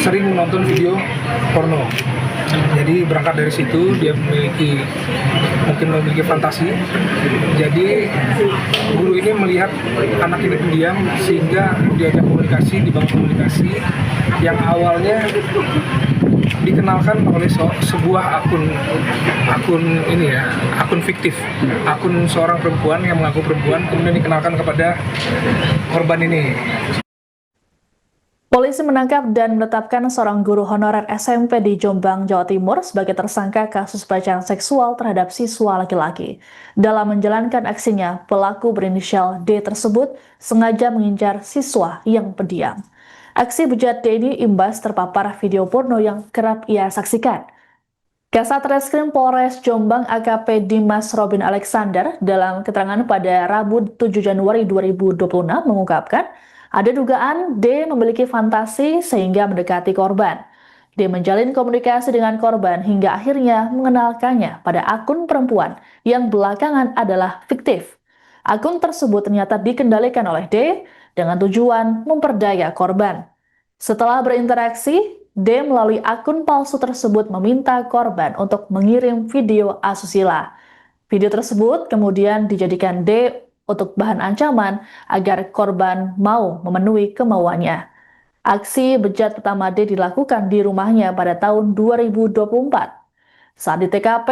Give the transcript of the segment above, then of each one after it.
sering menonton video porno. Jadi berangkat dari situ dia mungkin memiliki fantasi. Jadi guru ini melihat anak ini pendiam sehingga diajak komunikasi, dibangun komunikasi yang awalnya dikenalkan oleh sebuah akun fiktif, akun seorang perempuan yang mengaku perempuan, kemudian dikenalkan kepada korban ini. Polisi menangkap dan menetapkan seorang guru honorer SMP di Jombang, Jawa Timur sebagai tersangka kasus pelecehan seksual terhadap siswa laki-laki. Dalam menjalankan aksinya, pelaku berinisial D tersebut sengaja mengincar siswa yang pendiam. Aksi bejat D ini imbas terpapar video porno yang kerap ia saksikan. Kasat Reskrim Polres Jombang AKP Dimas Robin Alexander dalam keterangan pada Rabu 7 Januari 2026 mengungkapkan ada dugaan D memiliki fantasi sehingga mendekati korban. D menjalin komunikasi dengan korban hingga akhirnya mengenalkannya pada akun perempuan yang belakangan adalah fiktif. Akun tersebut ternyata dikendalikan oleh D dengan tujuan memperdaya korban. Setelah berinteraksi, D melalui akun palsu tersebut meminta korban untuk mengirim video asusila. Video tersebut kemudian dijadikan D untuk bahan ancaman agar korban mau memenuhi kemauannya. Aksi bejat pertama D dilakukan di rumahnya pada tahun 2024. Saat di TKP,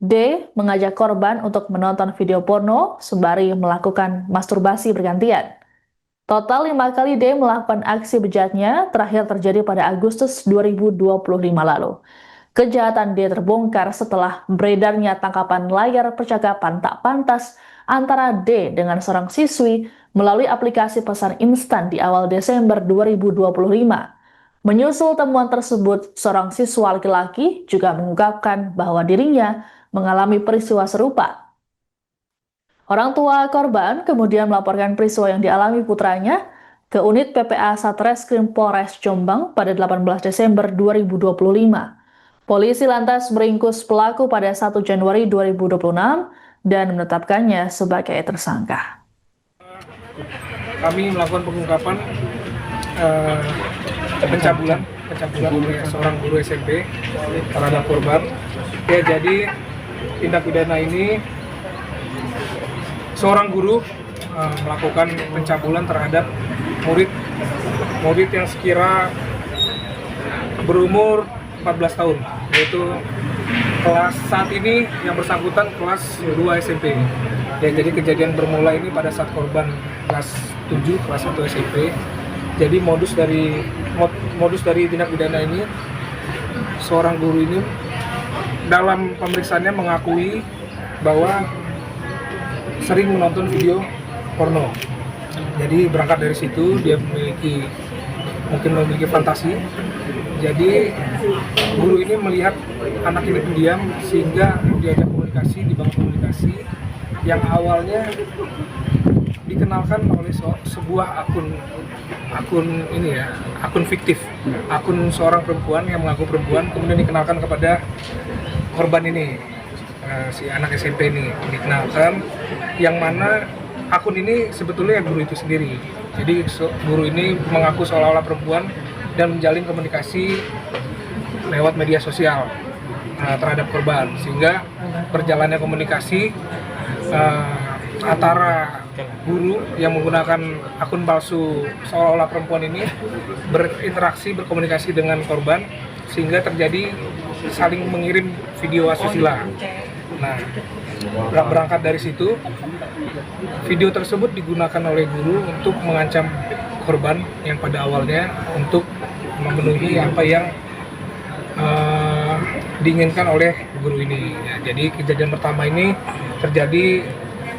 D mengajak korban untuk menonton video porno sembari melakukan masturbasi bergantian. Total 5 kali D melakukan aksi bejatnya, terakhir terjadi pada Agustus 2025 lalu. Kejahatan D terbongkar setelah beredarnya tangkapan layar percakapan tak pantas antara D dengan seorang siswi melalui aplikasi pesan instan di awal Desember 2025. Menyusul temuan tersebut, seorang siswa laki-laki juga mengungkapkan bahwa dirinya mengalami peristiwa serupa. Orang tua korban kemudian melaporkan peristiwa yang dialami putranya ke unit PPA Satreskrim Polres Jombang pada 18 Desember 2025. Polisi lantas meringkus pelaku pada 1 Januari 2026 dan menetapkannya sebagai tersangka. Kami melakukan pengungkapan pencabulan oleh seorang guru SMP terhadap korban. Ya, jadi tindak pidana ini seorang guru melakukan pencabulan terhadap murid yang sekira berumur 14 tahun, yaitu kelas saat ini yang bersangkutan kelas 2 SMP. Ya, jadi kejadian bermula ini pada saat korban kelas 7, kelas 1 SMP. Jadi modus dari tindak pidana ini, seorang guru ini dalam pemeriksaannya mengakui bahwa sering menonton video porno. Jadi berangkat dari situ dia mungkin memiliki fantasi. Jadi guru ini melihat anak ini pendiam sehingga diajak komunikasi, dibangun komunikasi yang awalnya dikenalkan oleh sebuah akun fiktif, akun seorang perempuan yang mengaku perempuan, kemudian dikenalkan kepada korban ini, si anak SMP ini dikenalkan, yang mana akun ini sebetulnya guru itu sendiri. Jadi guru ini mengaku seolah-olah perempuan dan menjalin komunikasi lewat media sosial terhadap korban, sehingga berjalannya komunikasi antara guru yang menggunakan akun palsu seolah-olah perempuan ini berkomunikasi dengan korban, sehingga terjadi saling mengirim video asusila. Nah, berangkat dari situ, video tersebut digunakan oleh guru untuk mengancam korban yang pada awalnya untuk memenuhi apa yang diinginkan oleh guru ini. Ya, jadi kejadian pertama ini terjadi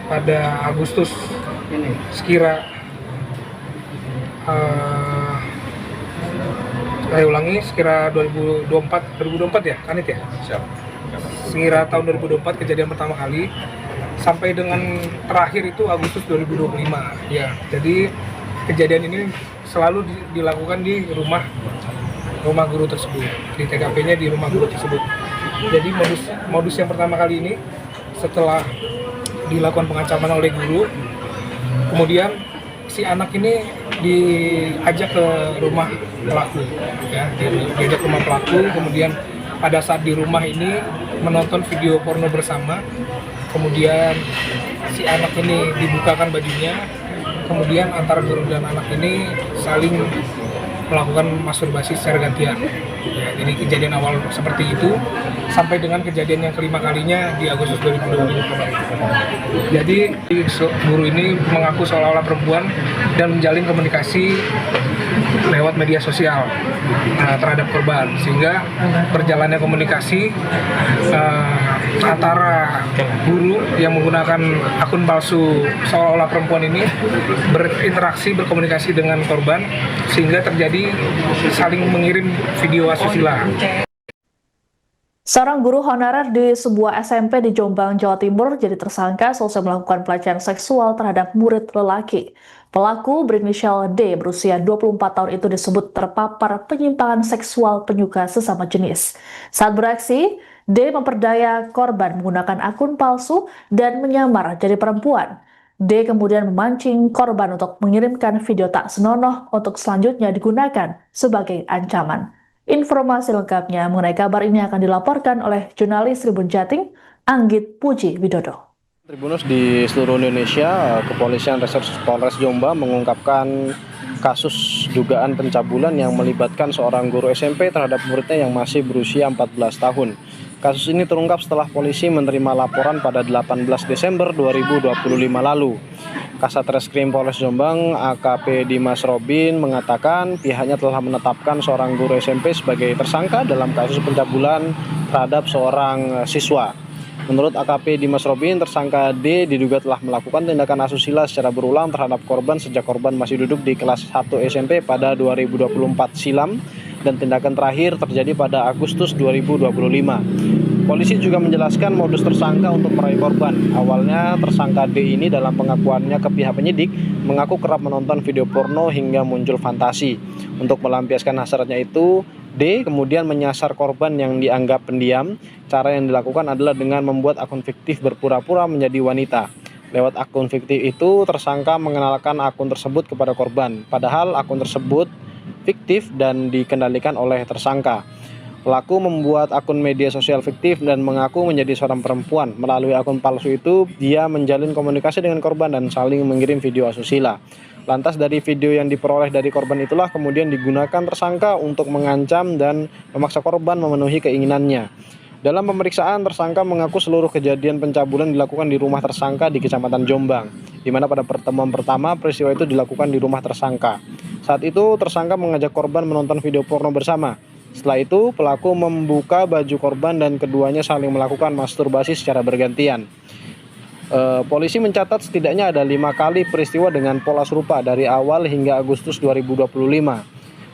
pada Agustus sekira sekira 2024 ya, Kanit ya? Sekira tahun 2024 kejadian pertama kali sampai dengan terakhir itu Agustus 2025 ya. Jadi kejadian ini selalu dilakukan di rumah guru tersebut, di TKP-nya di rumah guru tersebut. Jadi modus yang pertama kali ini setelah dilakukan pengancaman oleh guru, kemudian si anak ini diajak ke rumah pelaku, ya, diajak ke rumah pelaku, kemudian pada saat di rumah ini menonton video porno bersama, kemudian si anak ini dibukakan bajunya, kemudian antara guru dan anak ini saling melakukan masturbasi secara gantian. Ya, jadi kejadian awal seperti itu sampai dengan kejadian yang kelima kalinya di Agustus 2020 kemarin. Jadi guru ini mengaku seolah-olah perempuan dan menjalin komunikasi lewat media sosial terhadap korban, sehingga berjalannya komunikasi antara guru yang menggunakan akun palsu seolah-olah perempuan ini berinteraksi, berkomunikasi dengan korban, sehingga terjadi saling mengirim video asusila. Seorang guru honorer di sebuah SMP di Jombang, Jawa Timur jadi tersangka selesai melakukan pelecehan seksual terhadap murid lelaki. Pelaku berinisial D berusia 24 tahun itu disebut terpapar penyimpangan seksual penyuka sesama jenis. Saat beraksi, D memperdaya korban menggunakan akun palsu dan menyamar jadi perempuan. D kemudian memancing korban untuk mengirimkan video tak senonoh untuk selanjutnya digunakan sebagai ancaman. Informasi lengkapnya mengenai kabar ini akan dilaporkan oleh jurnalis Tribun Jatim, Anggit Puji Widodo. Tribunus di seluruh Indonesia, Kepolisian Resort Polres Jombang mengungkapkan kasus dugaan pencabulan yang melibatkan seorang guru SMP terhadap muridnya yang masih berusia 14 tahun. Kasus ini terungkap setelah polisi menerima laporan pada 18 Desember 2025 lalu. Kasat Reskrim Polres Jombang AKP Dimas Robin mengatakan pihaknya telah menetapkan seorang guru SMP sebagai tersangka dalam kasus pencabulan terhadap seorang siswa. Menurut AKP Dimas Robin, tersangka D diduga telah melakukan tindakan asusila secara berulang terhadap korban sejak korban masih duduk di kelas 1 SMP pada 2024 silam dan tindakan terakhir terjadi pada Agustus 2025. Polisi juga menjelaskan modus tersangka untuk meraih korban. Awalnya tersangka D ini dalam pengakuannya ke pihak penyidik mengaku kerap menonton video porno hingga muncul fantasi. Untuk melampiaskan hasratnya itu, D kemudian menyasar korban yang dianggap pendiam. Cara yang dilakukan adalah dengan membuat akun fiktif berpura-pura menjadi wanita. Lewat akun fiktif itu, tersangka mengenalkan akun tersebut kepada korban. Padahal akun tersebut fiktif dan dikendalikan oleh tersangka. Pelaku membuat akun media sosial fiktif dan mengaku menjadi seorang perempuan. Melalui akun palsu itu, dia menjalin komunikasi dengan korban dan saling mengirim video asusila. Lantas dari video yang diperoleh dari korban itulah kemudian digunakan tersangka untuk mengancam dan memaksa korban memenuhi keinginannya. Dalam pemeriksaan, tersangka mengaku seluruh kejadian pencabulan dilakukan di rumah tersangka di Kecamatan Jombang, di mana pada pertemuan pertama peristiwa itu dilakukan di rumah tersangka. Saat itu, tersangka mengajak korban menonton video porno bersama. Setelah itu, pelaku membuka baju korban dan keduanya saling melakukan masturbasi secara bergantian. Polisi mencatat setidaknya ada 5 kali peristiwa dengan pola serupa dari awal hingga Agustus 2025.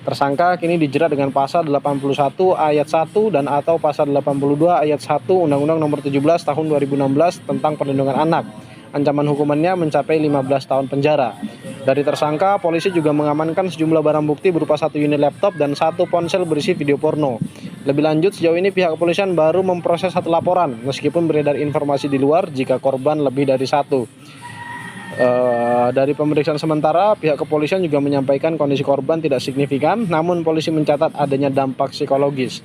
Tersangka kini dijerat dengan pasal 81 ayat 1 dan atau pasal 82 ayat 1 Undang-Undang Nomor 17 Tahun 2016 tentang Perlindungan Anak. Ancaman hukumannya mencapai 15 tahun penjara. Dari tersangka, polisi juga mengamankan sejumlah barang bukti berupa 1 unit laptop dan 1 ponsel berisi video porno. Lebih lanjut, sejauh ini pihak kepolisian baru memproses 1 laporan, meskipun beredar informasi di luar jika korban lebih dari 1. Dari pemeriksaan sementara, pihak kepolisian juga menyampaikan kondisi korban tidak signifikan, namun polisi mencatat adanya dampak psikologis.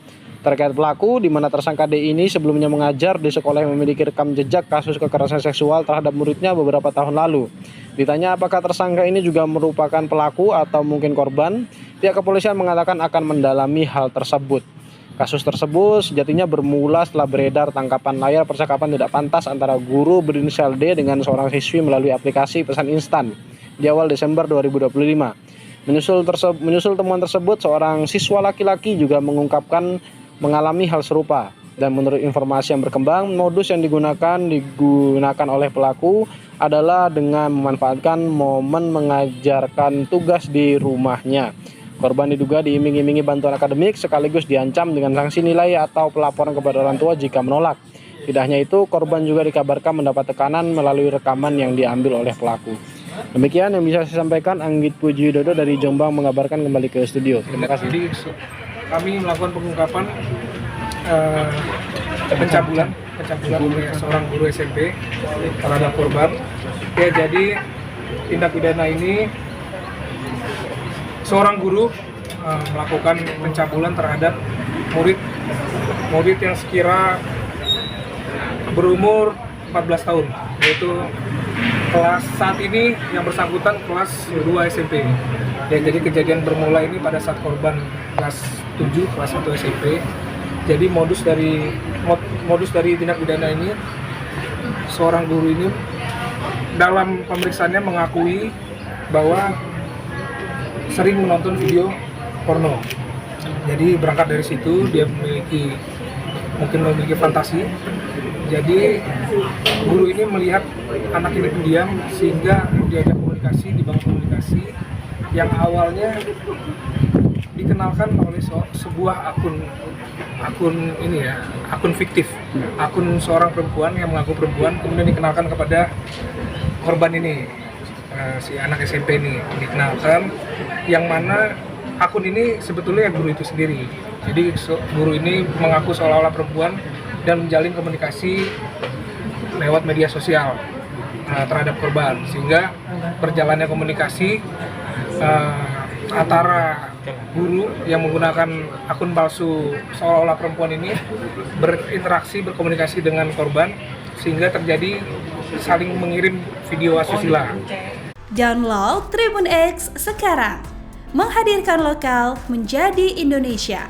Terkait pelaku, di mana tersangka D ini sebelumnya mengajar di sekolah yang memiliki rekam jejak kasus kekerasan seksual terhadap muridnya beberapa tahun lalu. Ditanya apakah tersangka ini juga merupakan pelaku atau mungkin korban, pihak kepolisian mengatakan akan mendalami hal tersebut. Kasus tersebut sejatinya bermula setelah beredar tangkapan layar percakapan tidak pantas antara guru berinisial D dengan seorang siswi melalui aplikasi pesan instan di awal Desember 2025. Menyusul temuan tersebut, seorang siswa laki-laki juga mengungkapkan mengalami hal serupa. Dan menurut informasi yang berkembang, modus yang digunakan oleh pelaku adalah dengan memanfaatkan momen mengajarkan tugas di rumahnya. Korban diduga diiming-imingi bantuan akademik sekaligus diancam dengan sanksi nilai atau pelaporan kepada orang tua jika menolak. Tidak hanya itu, korban juga dikabarkan mendapat tekanan melalui rekaman yang diambil oleh pelaku. Demikian yang bisa saya sampaikan. Anggit Puji Widodo dari Jombang mengabarkan kembali ke studio. Terima kasih. Jadi kami melakukan pengungkapan pencabulan oleh seorang guru SMP terhadap korban. Ya, jadi tindak pidana ini seorang guru melakukan pencabulan terhadap murid yang sekira berumur 14 tahun, yaitu saat ini yang bersangkutan kelas 2 SMP. Ya, jadi kejadian bermula ini pada saat korban kelas 7, kelas 1 SMP. Jadi modus dari tindak pidana ini, seorang guru ini dalam pemeriksaannya mengakui bahwa sering menonton video porno. Jadi berangkat dari situ dia mungkin memiliki fantasi. Jadi guru ini melihat anak ini pendiam sehingga diajak komunikasi, dibangun komunikasi yang awalnya dikenalkan oleh sebuah akun fiktif, akun seorang perempuan yang mengaku perempuan, kemudian dikenalkan kepada korban ini, si anak SMP ini dikenalkan, yang mana akun ini sebetulnya guru itu sendiri. Jadi guru ini mengaku seolah-olah perempuan dan menjalin komunikasi lewat media sosial terhadap korban, sehingga berjalannya komunikasi antara guru yang menggunakan akun palsu seolah-olah perempuan ini berkomunikasi dengan korban, sehingga terjadi saling mengirim video asusila. Download Tribun X sekarang, menghadirkan lokal menjadi Indonesia.